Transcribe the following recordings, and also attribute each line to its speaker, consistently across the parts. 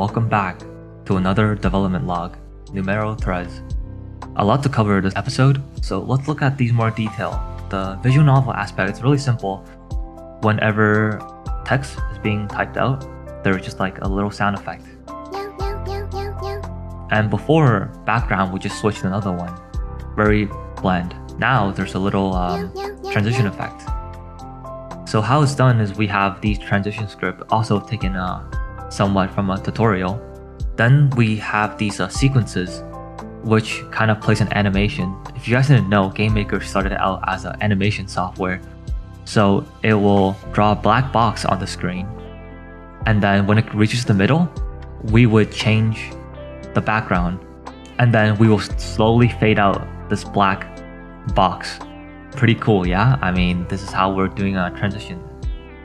Speaker 1: welcome back to another development log, numero threads. A lot to cover this episode, so let's look at these more detail. The visual novel aspect is really simple. Whenever text is being typed out, there's just like a little sound effect. And before background, we just switched to another one, very bland. Now there's a little transition effect. So how it's done is we have these transition script also taken somewhat from a tutorial. Then we have these sequences which kind of plays an animation. If you guys didn't know, GameMaker started out as an animation software. So it will draw a black box on the screen, and then when it reaches the middle, we would change the background, and then we will slowly fade out this black box. Pretty cool, yeah? I mean, this is how we're doing a transition.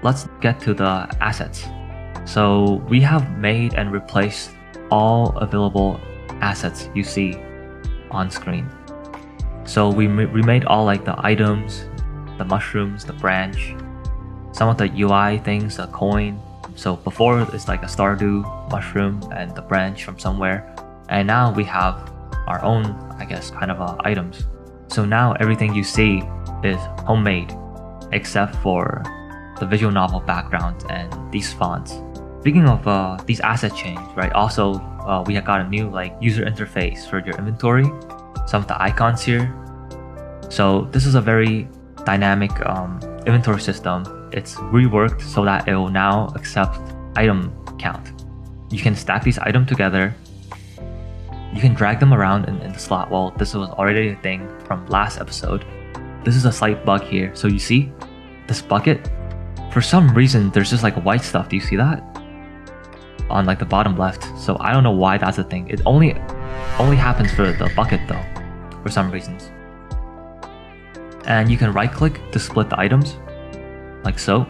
Speaker 1: Let's get to the assets. So we have made and replaced all available assets you see on screen. So we made all like the items, the mushrooms, the branch, some of the UI things, the coin. So before it's like a Stardew mushroom and the branch from somewhere. And now we have our own, I guess, kind of items. So now everything you see is homemade, except for the visual novel background and these fonts. Speaking of these asset change, right? Also, we have got a new like user interface for your inventory. Some of the icons here. So this is a very dynamic inventory system. It's reworked so that it will now accept item count. You can stack these items together. You can drag them around in the slot. Well, this was already a thing from last episode. This is a slight bug here. So you see this bucket? For some reason, there's just like white stuff. Do you see that? On like the bottom left. So I don't know why that's a thing. It only happens for the bucket though, for some reasons. And you can right click to split the items, like so,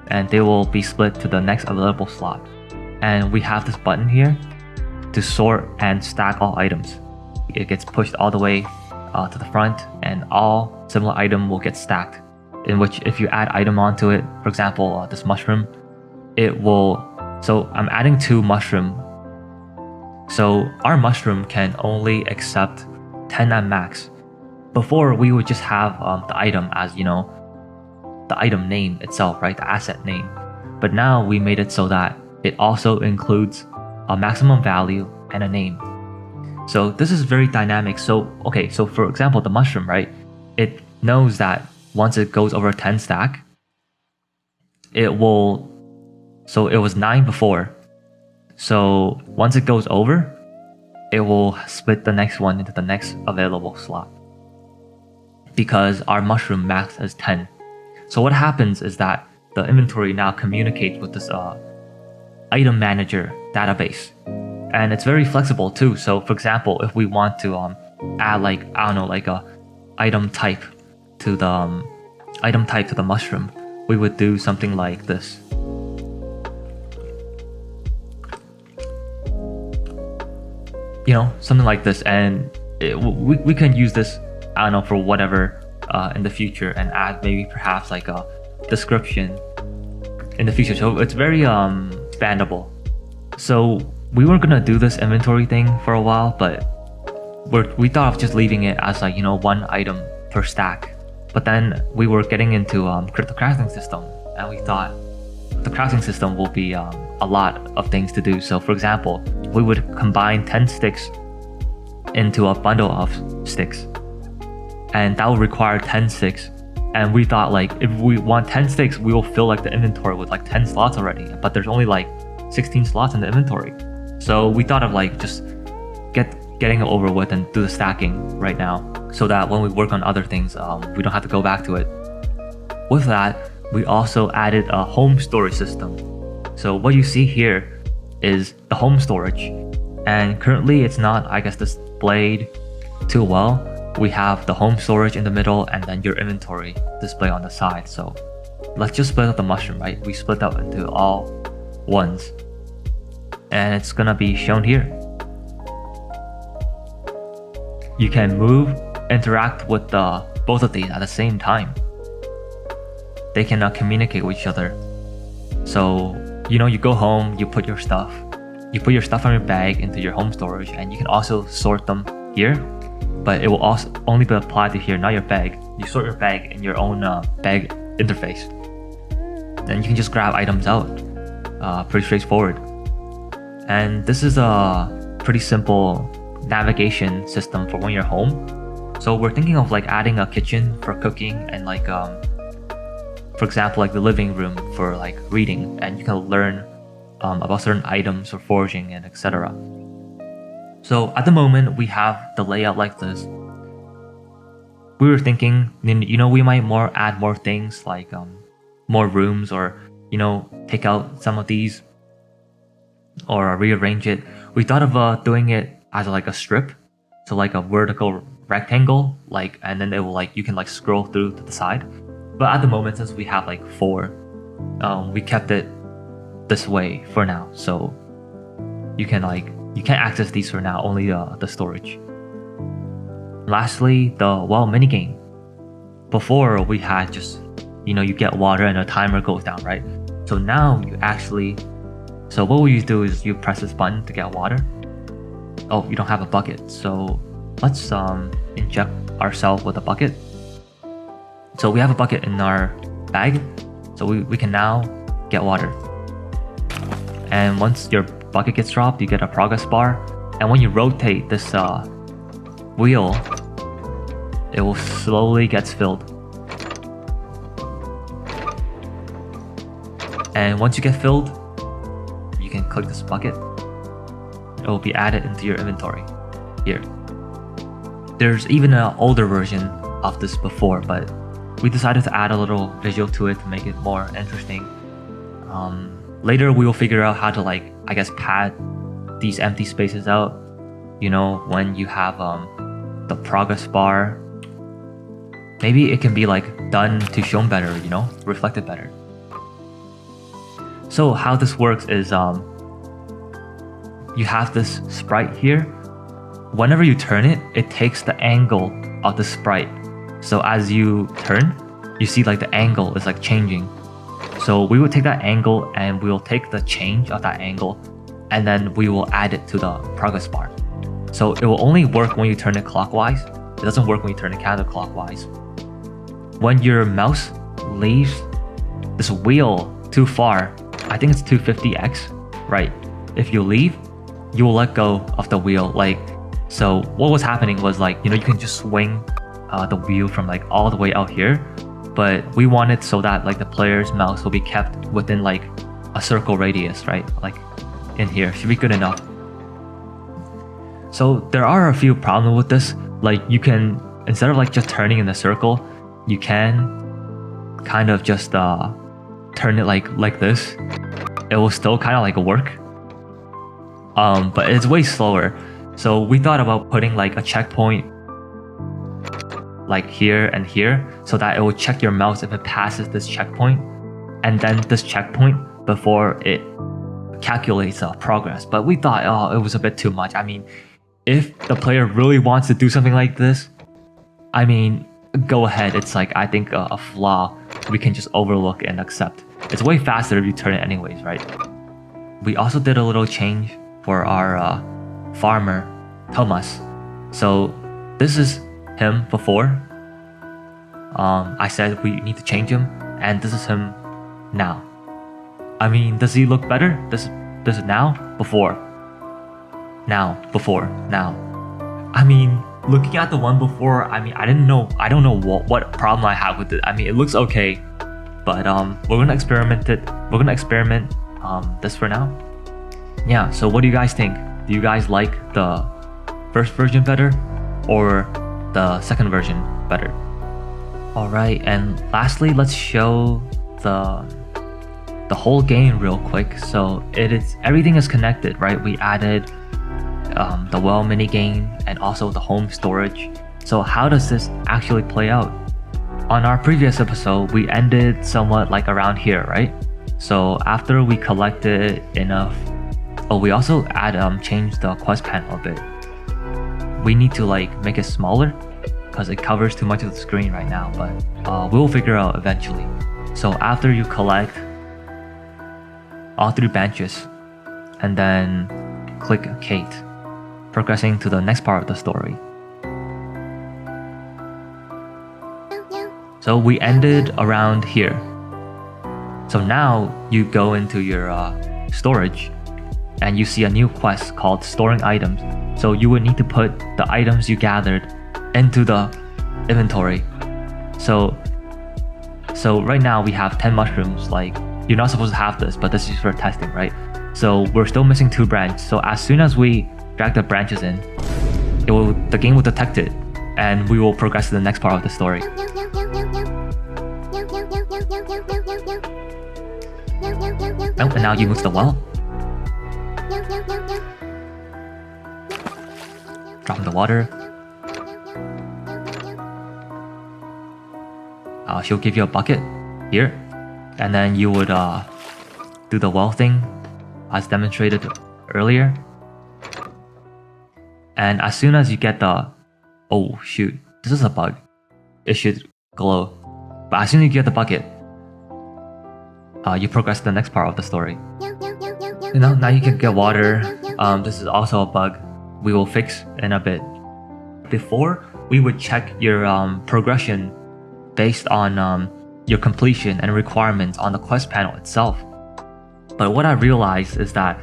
Speaker 1: and they will be split to the next available slot. And we have this button here to sort and stack all items. It gets pushed all the way to the front, and all similar item will get stacked. In which if you add item onto it, for example, this mushroom, it will. So I'm adding 2 mushroom. So our mushroom can only accept 10 at max. Before we would just have the item as, you know, the item name itself, right? The asset name. But now we made it so that it also includes a maximum value and a name. So this is very dynamic. So, okay, so for example, the mushroom, right? It knows that once it goes over 10 stack, it will. So it was 9 before. So once it goes over, it will split the next one into the next available slot. Because our mushroom max is 10. So what happens is that the inventory now communicates with this item manager database. And it's very flexible too. So for example, if we want to add like, I don't know, like a item type to the mushroom, we would do something like this. You know, something like this, and we can use this, I don't know, for whatever in the future, and add maybe perhaps like a description in the future. So it's very expandable. So we were gonna do this inventory thing for a while, but we thought of just leaving it as like, you know, 1 item per stack. But then we were getting into the crafting system, and we thought the crafting system will be a lot of things to do. So for example, we would combine 10 sticks into a bundle of sticks, and that would require 10 sticks. And we thought like, if we want 10 sticks, we will fill like the inventory with like 10 slots already, but there's only like 16 slots in the inventory. So we thought of like just getting it over with and do the stacking right now, so that when we work on other things, we don't have to go back to it. With that, we also added a home storage system. So what you see here is the home storage, and currently it's not, I guess, displayed too well. We have the home storage in the middle, and then your inventory display on the side. So let's just split up the mushroom, right? We split up into all ones, and it's gonna be shown here. You can move, interact with both of these at the same time. They can communicate with each other. So, you know, you go home, you put your stuff, you put your stuff from your bag into your home storage, and you can also sort them here, but it will also only be applied to here, not your bag. You sort your bag in your own bag interface, and you can just grab items out. Pretty straightforward. And this is a pretty simple navigation system for when you're home. So we're thinking of like adding a kitchen for cooking, and like for example, like the living room for like reading, and you can learn about certain items for foraging and etc. So at the moment we have the layout like this. We were thinking, we might add more things like more rooms, or take out some of these or rearrange it. We thought of doing it as like a strip, so like a vertical rectangle, like, and then it will like you can like scroll through to the side. But at the moment, since we have like 4, we kept it this way for now. So you can't access these for now, only the storage. Lastly, the well minigame. Before we had just you get water and a timer goes down, right? So now so what you do is you press this button to get water. Oh, you don't have a bucket, so let's inject ourselves with a bucket. So we have a bucket in our bag, so we can now get water. And once your bucket gets dropped, you get a progress bar, and when you rotate this wheel, it will slowly get filled. And once you get filled, you can click this bucket. It will be added into your inventory here. There's even an older version of this before, but we decided to add a little visual to it to make it more interesting. Later we will figure out how to pad these empty spaces out. When you have the progress bar, maybe it can be done to shown better, reflected better. So how this works is you have this sprite here. Whenever you turn it, it takes the angle of the sprite. So as you turn, you see the angle is changing. So we will take that angle and we will take the change of that angle, and then we will add it to the progress bar. So it will only work when you turn it clockwise. It doesn't work when you turn it counterclockwise. When your mouse leaves this wheel too far, I think it's 250x, right? If you leave, you will let go of the wheel. So what was happening was you can just swing the wheel from all the way out here, but we wanted so that the player's mouse will be kept within a circle radius, right? In here should be good enough. So there are a few problems with this. You can, instead of just turning in a circle, you can kind of just turn it like this. It will still kind of work, but it's way slower. So we thought about putting a checkpoint here and here, so that it will check your mouse if it passes this checkpoint, and then this checkpoint before it calculates progress. But we thought, it was a bit too much. I mean, if the player really wants to do something like this, I mean, go ahead. It's I think a flaw we can just overlook and accept. It's way faster if you turn it anyways, right? We also did a little change for our farmer, Thomas. So this is him before. I said we need to change him, and this is him now. I mean, does he look better? This is now, before. Now, before, now. I mean, looking at the one before, I mean, I don't know what problem I have with it. I mean, it looks okay, but we're gonna experiment it. We're gonna experiment this for now. Yeah, so what do you guys think? Do you guys like the first version better or the second version better? Alright, and lastly, let's show the whole game real quick. So everything is connected, right? We added the well mini game and also the home storage. So how does this actually play out? On our previous episode, we ended somewhat around here, right? So after we collected enough, we also changed the quest panel a bit. We need to make it smaller because it covers too much of the screen right now, but we'll figure out eventually. So after you collect all 3 benches, and then click Kate, progressing to the next part of the story. So we ended around here. So now you go into your storage and you see a new quest called storing items. So you would need to put the items you gathered into the inventory. So right now we have 10 mushrooms. Like, you're not supposed to have this, but this is for testing, right? So we're still missing 2 branches. So as soon as we drag the branches in, the game will detect it and we will progress to the next part of the story. Oh, and now you move the well. Drop in the water. She'll give you a bucket here, and then you would do the well thing as demonstrated earlier. And as soon as you get the, oh shoot, this is a bug. It should glow. But as soon as you get the bucket, you progress to the next part of the story. You know, now you can get water. This is also a bug we will fix in a bit. Before, we would check your progression based on your completion and requirements on the quest panel itself. But what I realized is that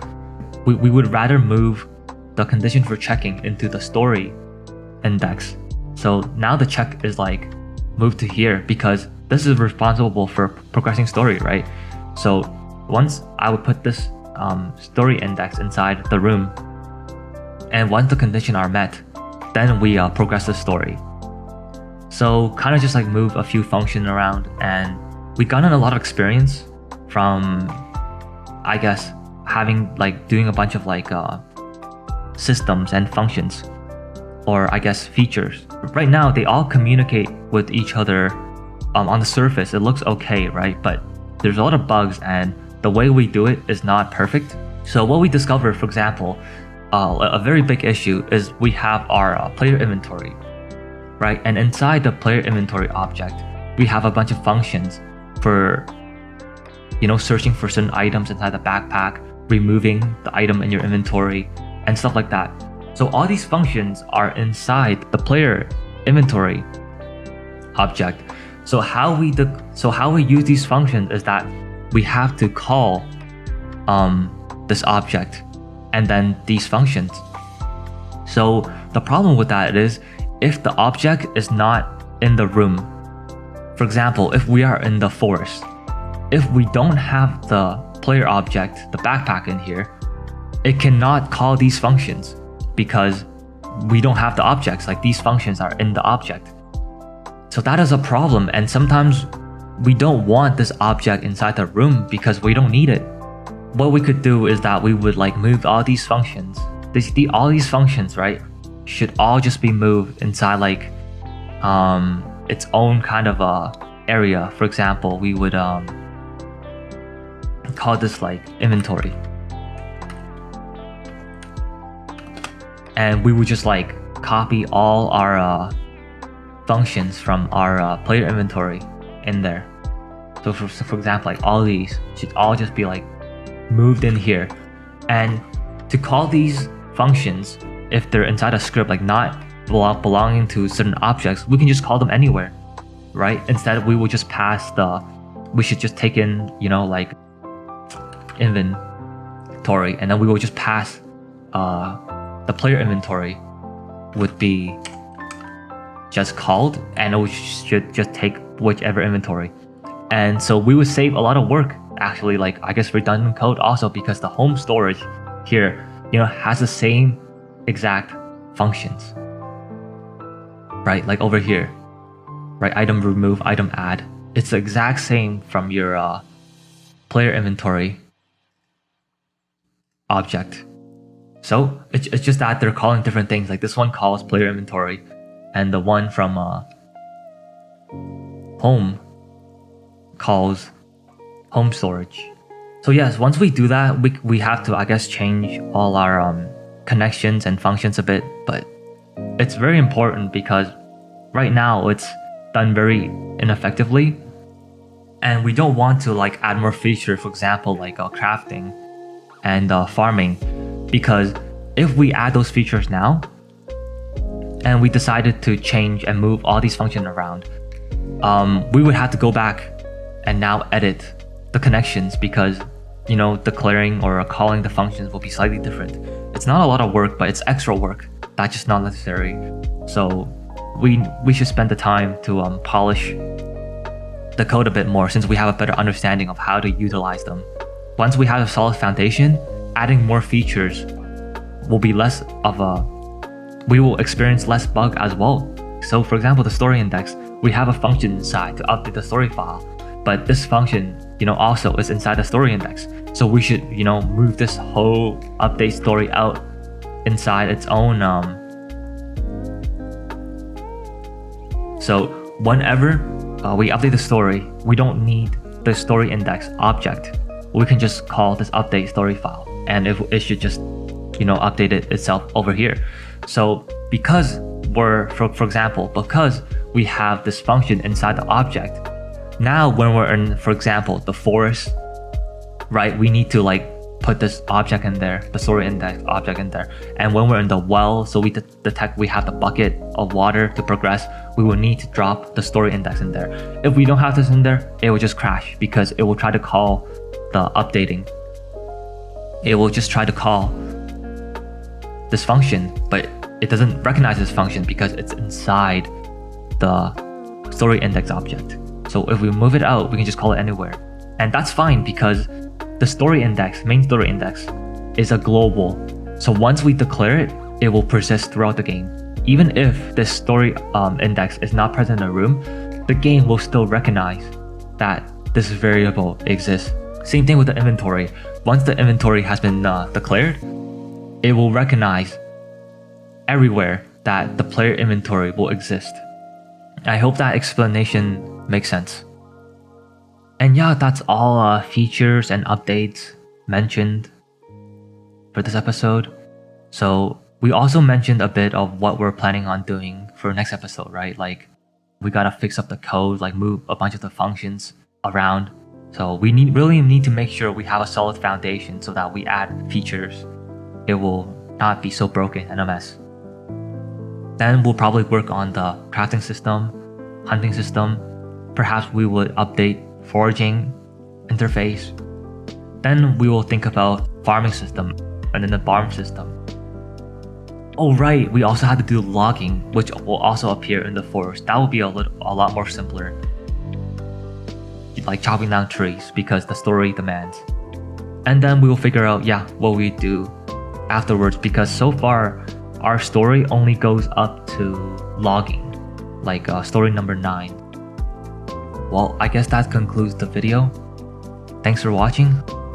Speaker 1: we would rather move the condition for checking into the story index. So now the check is like moved to here because this is responsible for progressing story, right? So once I would put this story index inside the room, and once the conditions are met, then we progress the story. So kind of just like move a few functions around, and we gotten a lot of experience from, I guess, doing a bunch of systems and functions, or I guess features. Right now they all communicate with each other. On the surface it looks okay, right? But there's a lot of bugs and the way we do it is not perfect. So what we discovered, for example, a very big issue is we have our player inventory, right? And inside the player inventory object, we have a bunch of functions for, searching for certain items inside the backpack, removing the item in your inventory, and stuff like that. So all these functions are inside the player inventory object. So how we use these functions is that we have to call this object and then these functions. So the problem with that is if the object is not in the room, for example, if we are in the forest, if we don't have the player object, the backpack in here, it cannot call these functions because we don't have the objects. Like, these functions are in the object. So that is a problem, and sometimes we don't want this object inside the room because we don't need it. What we could do is that we would move all these functions. All these functions, right, should all just be moved inside its own kind of area. For example, we would call this inventory, and we would just copy all our functions from our player inventory in there. So for example, all these should all just be moved in here. And to call these functions, if they're inside a script, not belonging to certain objects, we can just call them anywhere, right? Instead, we will just pass we should just take in, inventory, and then we will just pass the player inventory would be just called, and it should just take whichever inventory. And so we would save a lot of work, actually, I guess redundant code also, because the home storage here, has the same exact functions, right? Over here, right? Item remove, item add. It's the exact same from your player inventory object. So it's just that they're calling different things. This one calls player inventory, and the one from home calls home storage. So yes, once we do that, we have to, I guess, change all our connections and functions a bit, but it's very important because right now it's done very ineffectively, and we don't want to add more feature, for example, crafting and farming, because if we add those features now and we decided to change and move all these functions around, we would have to go back and now edit the connections, because declaring or calling the functions will be slightly different. It's not a lot of work, but it's extra work that's just not necessary. So we should spend the time to polish the code a bit more, since we have a better understanding of how to utilize them. Once we have a solid foundation, adding more features will be we will experience less bug as well. So for example, the story index, we have a function inside to update the story file, but this function also is inside the story index. So we should move this whole update story out inside its own so whenever we update the story, we don't need the story index object. We can just call this update story file, and it should just update it itself over here. So because for example, because we have this function inside the object, now when we're in, for example, the forest, right, we need to put this object in there, the story index object in there. And when we're in the well, so we detect we have the bucket of water to progress, we will need to drop the story index in there. If we don't have this in there, it will just crash, because it will try to call the updating. It will just try to call this function, but it doesn't recognize this function because it's inside the story index object. So if we move it out, we can just call it anywhere. And that's fine, because the story index, main story index, is a global. So once we declare it, it will persist throughout the game. Even if this story index is not present in a room, the game will still recognize that this variable exists. Same thing with the inventory. Once the inventory has been declared, it will recognize everywhere that the player inventory will exist. I hope that explanation makes sense. And yeah, that's all features and updates mentioned for this episode. So we also mentioned a bit of what we're planning on doing for next episode, right? We gotta fix up the code, move a bunch of the functions around. So we really need to make sure we have a solid foundation so that we add features, it will not be so broken and a mess. Then we'll probably work on the crafting system, hunting system. Perhaps we would update foraging interface. Then we will think about farming system and then the farm system. Oh right, we also have to do logging, which will also appear in the forest. That will be a lot more simpler, like chopping down trees, because the story demands. And then we will figure out what we do afterwards, because so far our story only goes up to logging, story number 9. Well, I guess that concludes the video. Thanks for watching.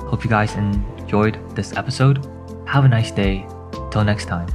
Speaker 1: Hope you guys enjoyed this episode. Have a nice day. Till next time.